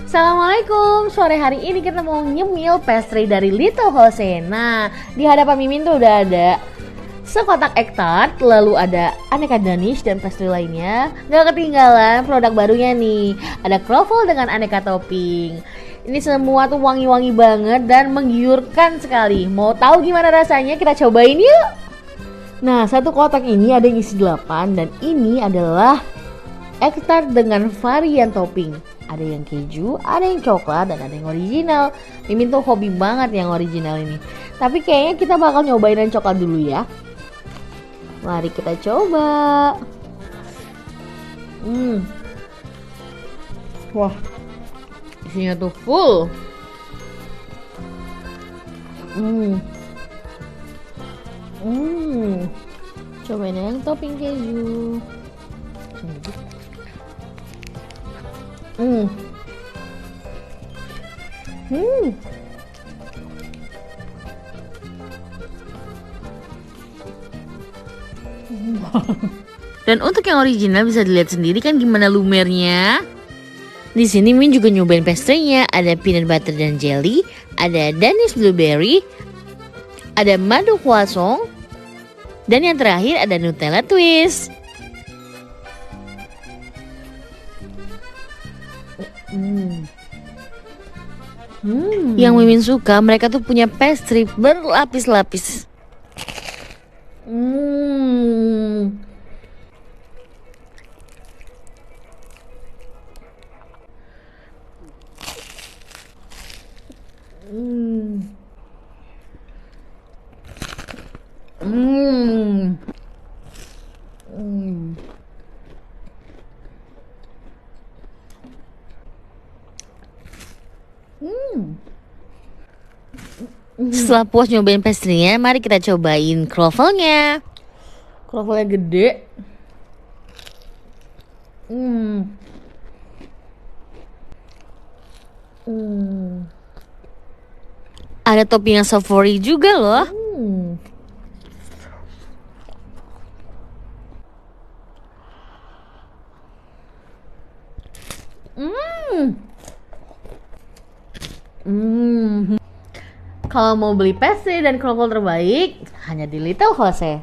Assalamualaikum, sore hari ini kita mau nyemil pastry dari Little Jose. Nah, di hadapan Mimin tuh udah ada sekotak egg tart, lalu ada aneka Danish dan pastry lainnya. Gak ketinggalan produk barunya nih, ada croffle dengan aneka topping. Ini semua tuh wangi-wangi banget dan menggiurkan sekali. Mau tahu gimana rasanya? Kita cobain yuk. Nah, satu kotak ini ada yang isi 8 dan ini adalah egg tart dengan varian topping. Ada yang keju, ada yang coklat, dan ada yang original. Mimin tuh hobi banget yang original ini. Tapi kayaknya kita bakal nyobain yang coklat dulu ya. Mari kita coba. Wah, isinya tuh full. Cobain yang topping keju. Dan untuk yang original bisa dilihat sendiri kan gimana lumernya. Di sini Min juga nyobain pastry-nya, ada peanut butter dan jelly, ada Danish blueberry, ada madu croissant, dan yang terakhir ada Nutella twist. Yang Mimin suka, mereka tuh punya pastry berlapis-lapis. Setelah puas nyobain pastry-nya, mari kita cobain Crofflenya. Crofflenya gede. Ada topping yang savory juga loh. Kalau mau beli pastry dan croffle terbaik, hanya di Little Jose.